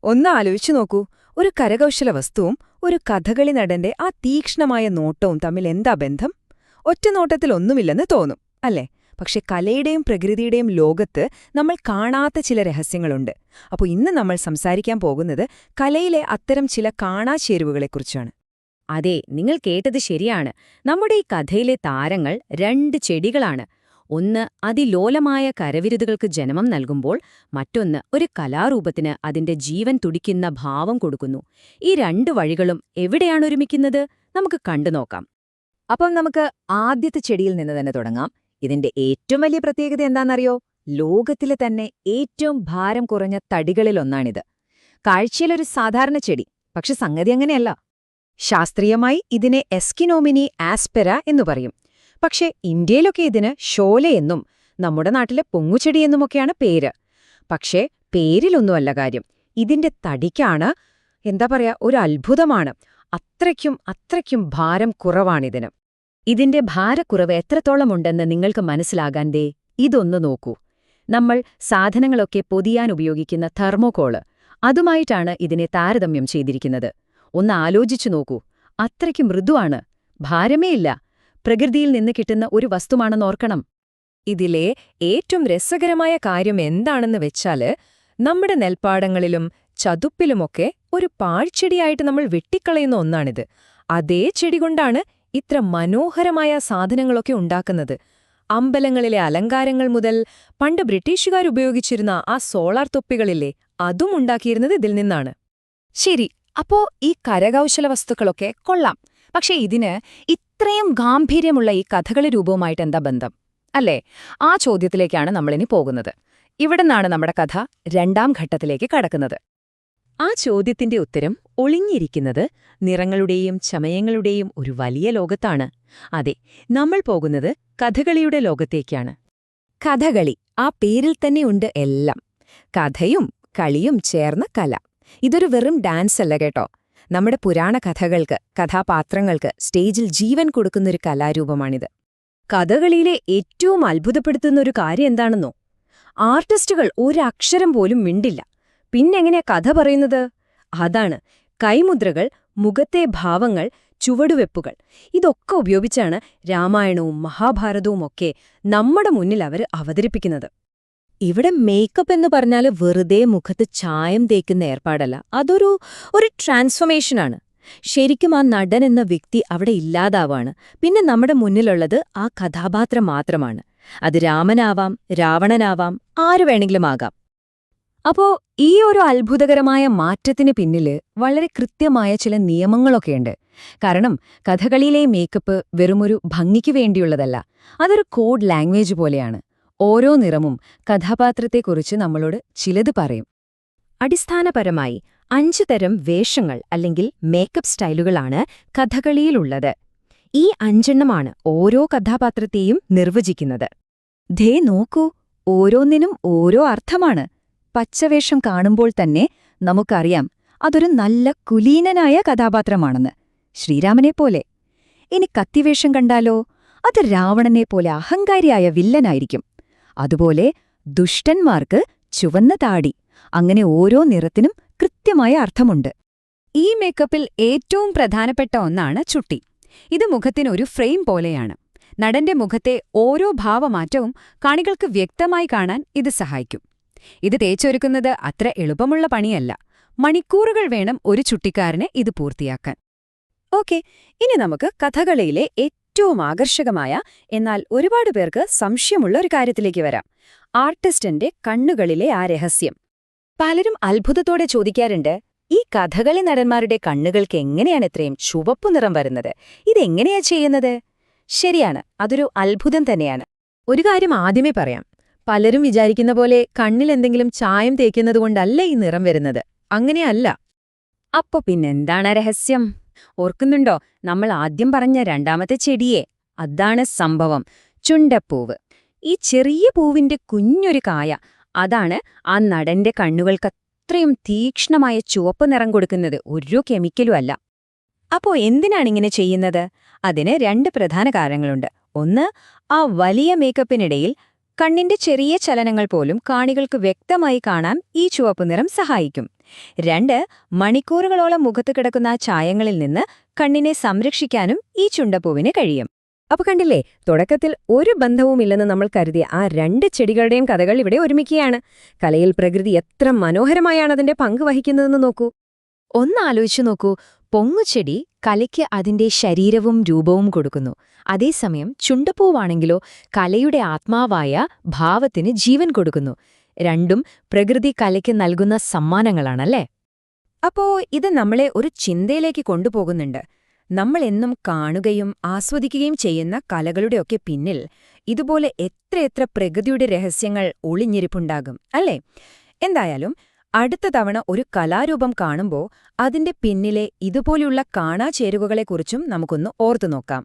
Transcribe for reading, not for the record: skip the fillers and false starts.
ഒന്ന് ആലോചിച്ചു നോക്കൂ, ഒരു കരകൗശല വസ്തുവും ഒരു കഥകളി നടന്റെ ആ തീക്ഷ്ണമായ നോട്ടവും തമ്മിൽ എന്താ ബന്ധം? ഒറ്റനോട്ടത്തിൽ ഒന്നുമില്ലെന്ന് തോന്നും, അല്ലേ? പക്ഷെ കലയുടെയും പ്രകൃതിയുടെയും ലോകത്ത് നമ്മൾ കാണാത്ത ചില രഹസ്യങ്ങളുണ്ട്. അപ്പോൾ ഇന്ന് നമ്മൾ സംസാരിക്കാൻ പോകുന്നത് കലയിലെ അത്തരം ചില കാണാചേരുവകളെക്കുറിച്ചാണ്. അതെ, നിങ്ങൾ കേട്ടത് ശരിയാണ്. നമ്മുടെ ഈ കഥയിലെ താരങ്ങൾ രണ്ട് ചെടികളാണ്. ഒന്ന് അതിലോലമായ കരവിരുതുകൾക്ക് ജന്മം നൽകുമ്പോൾ, മറ്റൊന്ന് ഒരു കലാരൂപത്തിന് അതിന്റെ ജീവൻ തുടിക്കുന്ന ഭാവം കൊടുക്കുന്നു. ഈ രണ്ട് വഴികളും എവിടെയാണ് ഒരുമിക്കുന്നത്? നമുക്ക് കണ്ടുനോക്കാം. അപ്പം നമുക്ക് ആദ്യത്തെ ചെടിയിൽ നിന്ന് തന്നെ തുടങ്ങാം. ഇതിന്റെ ഏറ്റവും വലിയ പ്രത്യേകത എന്താണെന്നറിയോ? ലോകത്തിലെ തന്നെ ഏറ്റവും ഭാരം കുറഞ്ഞ തടികളിലൊന്നാണിത്. കാഴ്ചയിലൊരു സാധാരണ ചെടി, പക്ഷെ സംഗതി അങ്ങനെയല്ല. ശാസ്ത്രീയമായി ഇതിനെ എസ്കിനോമിനി ആസ്പെര എന്നു പറയും. പക്ഷേ ഇന്ത്യയിലൊക്കെ ഇതിന് ഷോലയെന്നും നമ്മുടെ നാട്ടിലെ പൊങ്ങുചെടിയെന്നുമൊക്കെയാണ് പേര്. പക്ഷേ പേരിലൊന്നുമല്ല കാര്യം, ഇതിന്റെ തടിക്കാണ് ഒരു അത്ഭുതമാണ്. അത്രയ്ക്കും ഭാരം കുറവാണിതിന്. ഇതിന്റെ ഭാരക്കുറവ് എത്രത്തോളമുണ്ടെന്ന് നിങ്ങൾക്ക് മനസ്സിലാകാൻ ഇതൊന്നു നോക്കൂ. നമ്മൾ സാധനങ്ങളൊക്കെ പൊതിയാൻ ഉപയോഗിക്കുന്ന തെർമോകോള്, അതുമായിട്ടാണ് ഇതിനെ താരതമ്യം ചെയ്തിരിക്കുന്നത്. ഒന്ന് ആലോചിച്ചു നോക്കൂ, അത്രയ്ക്ക് മൃദുവാണ്, ഭാരമേയില്ല. പ്രകൃതിയിൽ നിന്ന് കിട്ടുന്ന ഒരു വസ്തുവാണെന്നോർക്കണം. ഇതിലെ ഏറ്റവും രസകരമായ കാര്യം എന്താണെന്ന് വെച്ചാല്, നമ്മുടെ നെൽപ്പാടങ്ങളിലും ചതുപ്പിലുമൊക്കെ ഒരു പാഴ്ചെടിയായിട്ട് നമ്മൾ വെട്ടിക്കളയുന്ന ഒന്നാണിത്. അതേ ചെടി കൊണ്ടാണ് ഇത്ര മനോഹരമായ സാധനങ്ങളൊക്കെ ഉണ്ടാക്കുന്നത്. അമ്പലങ്ങളിലെ അലങ്കാരങ്ങൾ മുതൽ പണ്ട് ബ്രിട്ടീഷുകാരുപയോഗിച്ചിരുന്ന ആ സോളാർ തൊപ്പികളില്ലേ, അതും ഉണ്ടാക്കിയിരുന്നത് ഇതിൽ നിന്നാണ്. ശരി, അപ്പോ ഈ കരകൗശല വസ്തുക്കളൊക്കെ കൊള്ളാം. പക്ഷേ ഇതിന് ഇത്രയും ഗാംഭീര്യമുള്ള ഈ കഥകളി രൂപവുമായിട്ട് എന്താ ബന്ധം, അല്ലേ? ആ ചോദ്യത്തിലേക്കാണ് നമ്മളിനി പോകുന്നത്. ഇവിടുന്നാണ് നമ്മുടെ കഥ രണ്ടാം ഘട്ടത്തിലേക്ക് കടക്കുന്നത്. ആ ചോദ്യത്തിന്റെ ഉത്തരം ഒളിഞ്ഞിരിക്കുന്നത് നിറങ്ങളുടെയും ചമയങ്ങളുടെയും ഒരു വലിയ ലോകത്താണ്. അതെ, നമ്മൾ പോകുന്നത് കഥകളിയുടെ ലോകത്തേക്കാണ്. കഥകളി, ആ പേരിൽ തന്നെയുണ്ട് എല്ലാം. കഥയും കളിയും ചേർന്ന കല. ഇതൊരു വെറും ഡാൻസ് അല്ല കേട്ടോ. നമ്മുടെ പുരാണ കഥകൾക്ക്, കഥാപാത്രങ്ങൾക്ക് സ്റ്റേജിൽ ജീവൻ കൊടുക്കുന്നൊരു കലാരൂപമാണിത്. കഥകളിയിലെ ഏറ്റവും അത്ഭുതപ്പെടുത്തുന്നൊരു കാര്യം എന്താണെന്നോ? ആർട്ടിസ്റ്റുകൾ ഒരക്ഷരം പോലും മിണ്ടില്ല. പിന്നെങ്ങനെയാ കഥ പറയുന്നത്? അതാണ് കൈമുദ്രകൾ, മുഖത്തെ ഭാവങ്ങൾ, ചുവടുവെപ്പുകൾ. ഇതൊക്കെ ഉപയോഗിച്ചാണ് രാമായണവും മഹാഭാരതവുമൊക്കെ നമ്മുടെ മുന്നിൽ അവർ അവതരിപ്പിക്കുന്നത്. ഇവിടെ മേക്കപ്പ് എന്ന് പറഞ്ഞാൽ വെറുതെ മുഖത്ത് ചായം തേക്കുന്ന ഏർപ്പാടല്ല, അതൊരു ട്രാൻസ്ഫോർമേഷനാണ്. ശരിക്കും ആ നടൻ എന്ന വ്യക്തി അവിടെ ഇല്ലാതാവാണ്. പിന്നെ നമ്മുടെ മുന്നിലുള്ളത് ആ കഥാപാത്രം മാത്രമാണ്. അത് രാമനാവാം, രാവണനാവാം, ആരു വേണമെങ്കിലും ആകാം. അപ്പോ ഈ ഒരു അത്ഭുതകരമായ മാറ്റത്തിന് പിന്നില് വളരെ കൃത്യമായ ചില നിയമങ്ങളൊക്കെയുണ്ട്. കാരണം കഥകളിയിലെ മേക്കപ്പ് വെറുമൊരു ഭംഗിക്ക് വേണ്ടിയുള്ളതല്ല, അതൊരു കോഡ് ലാംഗ്വേജ് പോലെയാണ്. ഓരോ നിറമും കഥാപാത്രത്തെക്കുറിച്ച് നമ്മളോട് ചിലത് പറയും. അടിസ്ഥാനപരമായി 5 തരം വേഷങ്ങൾ അല്ലെങ്കിൽ മേക്കപ്പ് സ്റ്റൈലുകളാണ് കഥകളിയിലുള്ളത്. ഈ 5 ഓരോ കഥാപാത്രത്തെയും നിർവചിക്കുന്നത്. നോക്കൂ, ഓരോന്നിനും ഓരോ അർത്ഥമാണ്. പച്ചവേഷം കാണുമ്പോൾ തന്നെ നമുക്കറിയാം അതൊരു നല്ല കുലീനനായ കഥാപാത്രമാണെന്ന്, ശ്രീരാമനെപ്പോലെ. ഇനി കത്തിവേഷം കണ്ടാലോ, അത് രാവണനെപ്പോലെ അഹങ്കാരിയായ വില്ലനായിരിക്കും. അതുപോലെ ദുഷ്ടന്മാർക്ക് ചുവന്ന താടി. അങ്ങനെ ഓരോ നിറത്തിനും കൃത്യമായ അർത്ഥമുണ്ട്. ഈ മേക്കപ്പിൽ ഏറ്റവും പ്രധാനപ്പെട്ട ഒന്നാണ് ചുട്ടി. ഇത് മുഖത്തിനൊരു ഫ്രെയിം പോലെയാണ്. നടന്റെ മുഖത്തെ ഓരോ ഭാവമാറ്റവും കാണികൾക്ക് വ്യക്തമായി കാണാൻ ഇത് സഹായിക്കും. ഇത് തേച്ചൊരുക്കുന്നത് അത്ര എളുപ്പമുള്ള പണിയല്ല. മണിക്കൂറുകൾ വേണം ഒരു ചുട്ടിക്കാരന് ഇത് പൂർത്തിയാക്കാൻ. ഓക്കെ, ഇനി നമുക്ക് കഥകളിയിലെ ഏറ്റവും ആകർഷകമായ, എന്നാൽ ഒരുപാട് പേർക്ക് സംശയമുള്ള ഒരു കാര്യത്തിലേക്ക് വരാം. ആർട്ടിസ്റ്റിന്റെ കണ്ണുകളിലെ ആ രഹസ്യം. പലരും അത്ഭുതത്തോടെ ചോദിക്കാറുണ്ട്, ഈ കഥകളി നടന്മാരുടെ കണ്ണുകൾക്ക് എങ്ങനെയാണ് ഇത്രയും ചുവപ്പു നിറം വരുന്നത്? ഇതെങ്ങനെയാ ചെയ്യുന്നത്? ശരിയാണ്, അതൊരു അത്ഭുതം തന്നെയാണ്. ഒരു കാര്യം ആദ്യമേ പറയാം. പലരും വിചാരിക്കുന്ന പോലെ കണ്ണിലെന്തെങ്കിലും ചായം തേക്കുന്നതുകൊണ്ടല്ല ഈ നിറം വരുന്നത്. അങ്ങനെയല്ല. അപ്പൊ പിന്നെന്താണ് രഹസ്യം? ഓർക്കുന്നുണ്ടോ നമ്മൾ ആദ്യം പറഞ്ഞ രണ്ടാമത്തെ ചെടിയെ? അതാണ് സംഭവം, ചുണ്ടപ്പൂവ്. ഈ ചെറിയ പൂവിന്റെ കുഞ്ഞൊരു കായ, അതാണ് ആ നടന്റെ കണ്ണുകൾക്കത്രയും തീക്ഷ്ണമായ ചുവപ്പ് നിറം കൊടുക്കുന്നത്. ഒരു കെമിക്കലും അല്ല. അപ്പോ എന്തിനാണിങ്ങനെ ചെയ്യുന്നത്? അതിന് 2 പ്രധാന കാരണങ്ങളുണ്ട്. ഒന്ന്, ആ വലിയ മേക്കപ്പിനിടയിൽ കണ്ണിന്റെ ചെറിയ ചലനങ്ങൾ പോലും കാണികൾക്ക് വ്യക്തമായി കാണാൻ ഈ ചുവപ്പ് നിറം സഹായിക്കും. 2 മണിക്കൂറുകളോളം മുഖത്ത് കിടക്കുന്ന ആ ചായങ്ങളിൽ നിന്ന് കണ്ണിനെ സംരക്ഷിക്കാനും ഈ ചുണ്ടപ്പൂവിന് കഴിയും. അപ്പൊ കണ്ടില്ലേ, തുടക്കത്തിൽ ഒരു ബന്ധവുമില്ലെന്ന് നമ്മൾ കരുതിയ ആ 2 ചെടികളുടെയും കഥകൾ ഇവിടെ ഒരുമിക്കുകയാണ്. കലയിൽ പ്രകൃതി എത്ര മനോഹരമായാണ് അതിന്റെ പങ്ക് വഹിക്കുന്നതെന്ന് നോക്കൂ. ഒന്നാലോചിച്ചു നോക്കൂ, പൊങ്ങുചെടി കലയ്ക്ക് അതിന്റെ ശരീരവും രൂപവും കൊടുക്കുന്നു. അതേസമയം ചുണ്ടപ്പൂവാണെങ്കിലോ കലയുടെ ആത്മാവായ ഭാവത്തിന് ജീവൻ കൊടുക്കുന്നു. രണ്ടും പ്രകൃതി കലയ്ക്ക് നൽകുന്ന സമ്മാനങ്ങളാണല്ലേ? അപ്പോ ഇത് നമ്മളെ ഒരു ചിന്തയിലേക്ക് കൊണ്ടുപോകുന്നുണ്ട്. നമ്മൾ എന്നും കാണുകയും ആസ്വദിക്കുകയും ചെയ്യുന്ന കലകളുടെയൊക്കെ പിന്നിൽ ഇതുപോലെ എത്രയെത്ര പ്രകൃതിയുടെ രഹസ്യങ്ങൾ ഒളിഞ്ഞിരിപ്പുണ്ടാകും, അല്ലേ? എന്തായാലും അടുത്ത തവണ ഒരു കലാരൂപം കാണുമ്പോൾ അതിന്റെ പിന്നിലെ ഇതുപോലെയുള്ള കാണാചേരുവകളെക്കുറിച്ചും നമുക്കൊന്ന് ഓർത്തുനോക്കാം.